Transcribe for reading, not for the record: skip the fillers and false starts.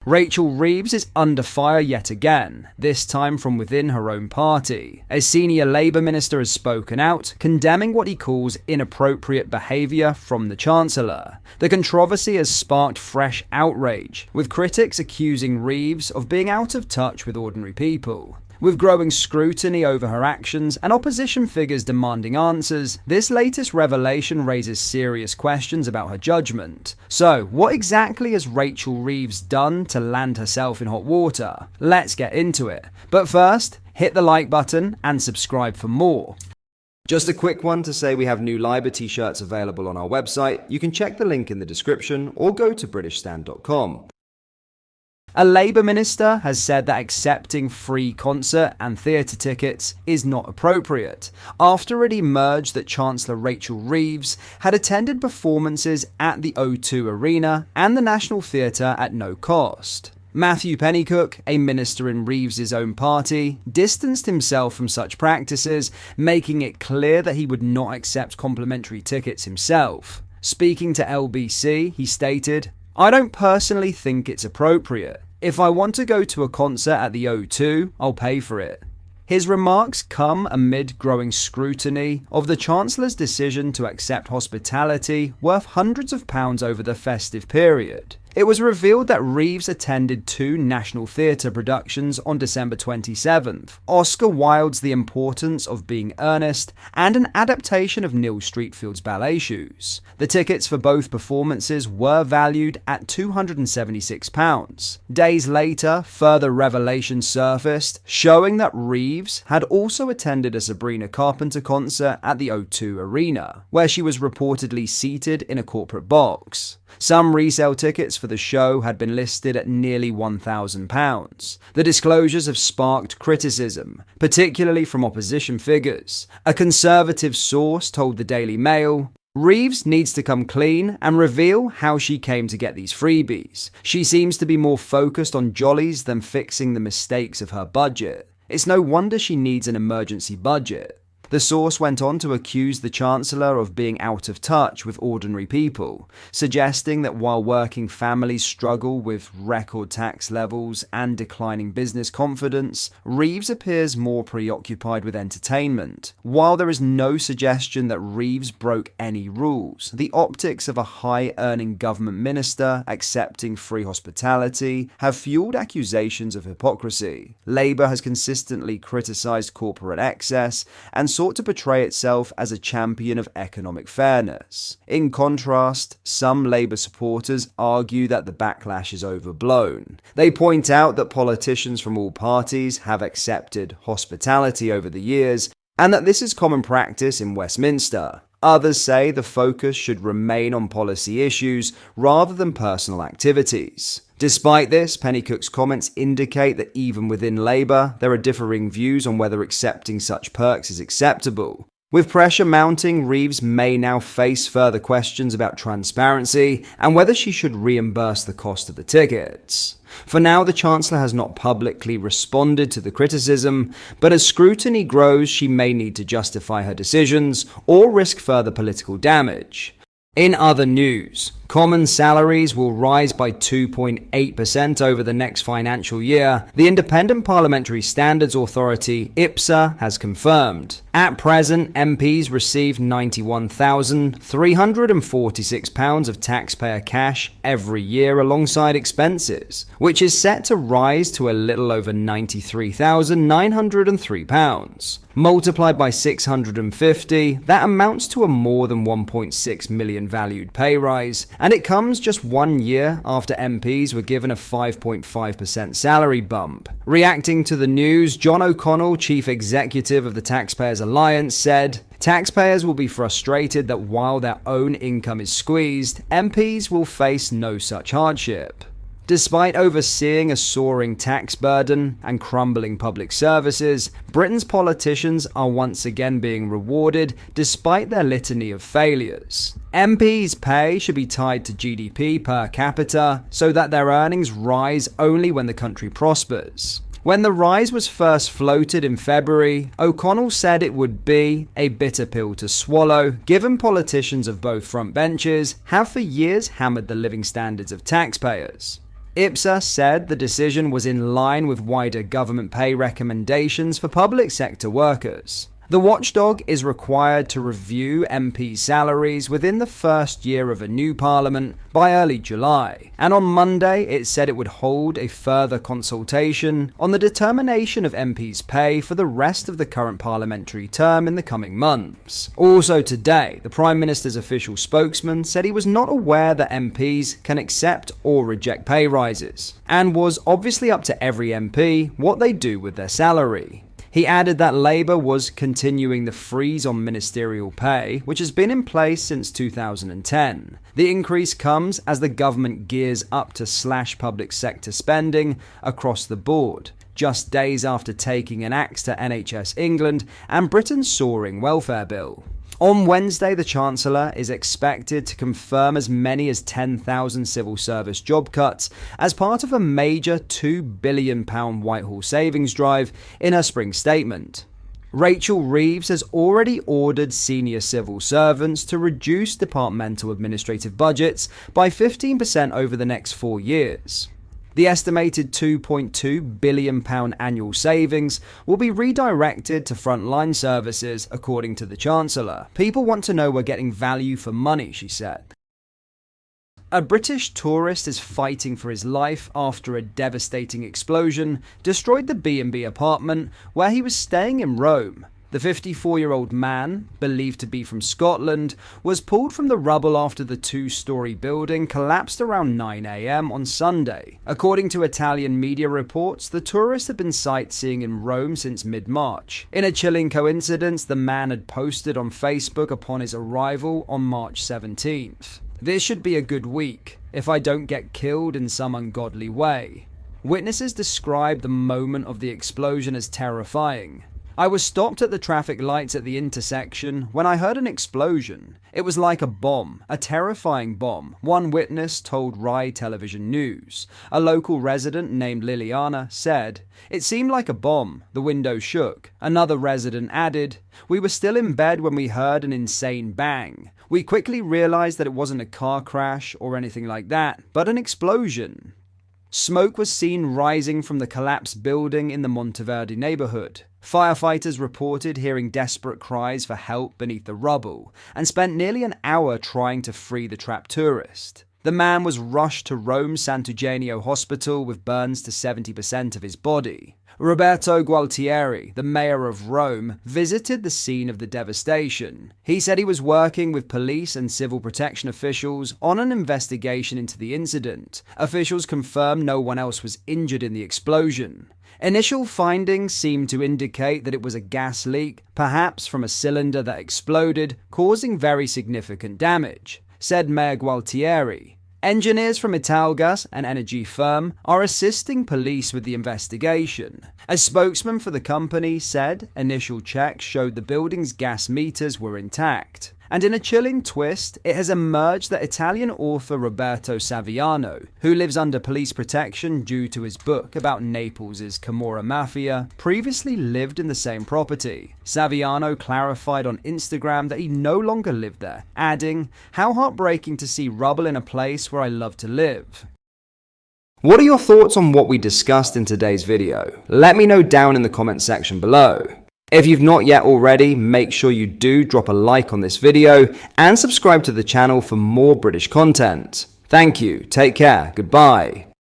Rachel Reeves is under fire yet again, this time from within her own party. A senior Labour minister has spoken out, condemning what he calls inappropriate behaviour from the Chancellor. The controversy has sparked fresh outrage, with critics accusing Reeves of being out of touch with ordinary people. With growing scrutiny over her actions and opposition figures demanding answers, this latest revelation raises serious questions about her judgment. So, what exactly has Rachel Reeves done to land herself in hot water? Let's get into it. But first, hit the like button and subscribe for more. Just a quick one to say we have new Liber t-shirts available on our website. You can check the link in the description or go to BritishStand.com. A Labour minister has said that accepting free concert and theatre tickets is not appropriate, after it emerged that Chancellor Rachel Reeves had attended performances at the O2 Arena and the National Theatre at no cost. Matthew Pennycook, a minister in Reeves' own party, distanced himself from such practices, making it clear that he would not accept complimentary tickets himself. Speaking to LBC, he stated, "I don't personally think it's appropriate. If I want to go to a concert at the O2, I'll pay for it." His remarks come amid growing scrutiny of the Chancellor's decision to accept hospitality worth hundreds of pounds over the festive period. It was revealed that Reeves attended 2 National Theatre productions on December 27th, Oscar Wilde's The Importance of Being Earnest, and an adaptation of Neil Streatfeild's Ballet Shoes. The tickets for both performances were valued at £276. Days later, further revelations surfaced, showing that Reeves had also attended a Sabrina Carpenter concert at the O2 Arena, where she was reportedly seated in a corporate box. Some resale tickets for the show had been listed at nearly £1,000. The disclosures have sparked criticism, particularly from opposition figures. A Conservative source told the Daily Mail, "Reeves needs to come clean and reveal how she came to get these freebies. She seems to be more focused on jollies than fixing the mistakes of her budget. It's no wonder she needs an emergency budget." The source went on to accuse the Chancellor of being out of touch with ordinary people, suggesting that while working families struggle with record tax levels and declining business confidence, Reeves appears more preoccupied with entertainment. While there is no suggestion that Reeves broke any rules, the optics of a high-earning government minister accepting free hospitality have fueled accusations of hypocrisy. Labour has consistently criticised corporate excess and sought to portray itself as a champion of economic fairness. In contrast, some Labour supporters argue that the backlash is overblown. They point out that politicians from all parties have accepted hospitality over the years, and that this is common practice in Westminster. Others say the focus should remain on policy issues rather than personal activities. Despite this, Pennycook's comments indicate that even within Labour, there are differing views on whether accepting such perks is acceptable. With pressure mounting, Reeves may now face further questions about transparency and whether she should reimburse the cost of the tickets. For now, the Chancellor has not publicly responded to the criticism, but as scrutiny grows, she may need to justify her decisions or risk further political damage. In other news, common salaries will rise by 2.8% over the next financial year, the Independent Parliamentary Standards Authority, IPSA, has confirmed. At present, MPs receive £91,346 of taxpayer cash every year alongside expenses, which is set to rise to a little over £93,903. Multiplied by 650, that amounts to a more than 1.6 million valued pay rise, and it comes just 1 year after MPs were given a 5.5% salary bump. Reacting to the news, John O'Connell, Chief Executive of the Taxpayers Alliance, said, "Taxpayers will be frustrated that while their own income is squeezed, MPs will face no such hardship." Despite overseeing a soaring tax burden and crumbling public services, Britain's politicians are once again being rewarded despite their litany of failures. MPs' pay should be tied to GDP per capita so that their earnings rise only when the country prospers. When the rise was first floated in February, O'Connell said it would be a bitter pill to swallow, given politicians of both front benches have for years hammered the living standards of taxpayers. IPSA said the decision was in line with wider government pay recommendations for public sector workers. The watchdog is required to review MP salaries within the first year of a new parliament by early July, and on Monday it said it would hold a further consultation on the determination of MPs' pay for the rest of the current parliamentary term in the coming months. Also today, the Prime Minister's official spokesman said he was not aware that MPs can accept or reject pay rises, and was obviously up to every MP what they do with their salary. He added that Labour was continuing the freeze on ministerial pay, which has been in place since 2010. The increase comes as the government gears up to slash public sector spending across the board, just days after taking an axe to NHS England and Britain's soaring welfare bill. On Wednesday, the Chancellor is expected to confirm as many as 10,000 civil service job cuts as part of a major £2 billion Whitehall savings drive in her spring statement. Rachel Reeves has already ordered senior civil servants to reduce departmental administrative budgets by 15% over the next 4 years. The estimated £2.2 billion annual savings will be redirected to frontline services, according to the Chancellor. People want to know we're getting value for money, she said. A British tourist is fighting for his life after a devastating explosion destroyed the B&B apartment where he was staying in Rome. The 54-year-old man, believed to be from Scotland, was pulled from the rubble after the two-story building collapsed around 9 a.m. on Sunday. According to Italian media reports, the tourist had been sightseeing in Rome since mid-March. In a chilling coincidence, the man had posted on Facebook upon his arrival on March 17th. "This should be a good week, if I don't get killed in some ungodly way." Witnesses described the moment of the explosion as terrifying. "I was stopped at the traffic lights at the intersection when I heard an explosion. It was like a bomb, a terrifying bomb," one witness told Rai Television News. A local resident named Liliana said, "It seemed like a bomb. The window shook." Another resident added, "We were still in bed when we heard an insane bang. We quickly realized that it wasn't a car crash or anything like that, but an explosion." Smoke was seen rising from the collapsed building in the Monteverde neighborhood. Firefighters reported hearing desperate cries for help beneath the rubble and spent nearly an hour trying to free the trapped tourist. The man was rushed to Rome's Sant'Eugenio Hospital with burns to 70% of his body. Roberto Gualtieri, the mayor of Rome, visited the scene of the devastation. He said he was working with police and civil protection officials on an investigation into the incident. Officials confirmed no one else was injured in the explosion. Initial findings seemed to indicate that it was a gas leak, perhaps from a cylinder that exploded, causing very significant damage, said Mayor Gualtieri. Engineers from Italgas, an energy firm, are assisting police with the investigation. A spokesman for the company said initial checks showed the building's gas meters were intact. And in a chilling twist, it has emerged that Italian author Roberto Saviano, who lives under police protection due to his book about Naples' Camorra Mafia, previously lived in the same property. Saviano clarified on Instagram that he no longer lived there, adding, "How heartbreaking to see rubble in a place where I love to live." What are your thoughts on what we discussed in today's video? Let me know down in the comment section below. If you've not yet already, make sure you do drop a like on this video and subscribe to the channel for more British content. Thank you, take care, goodbye.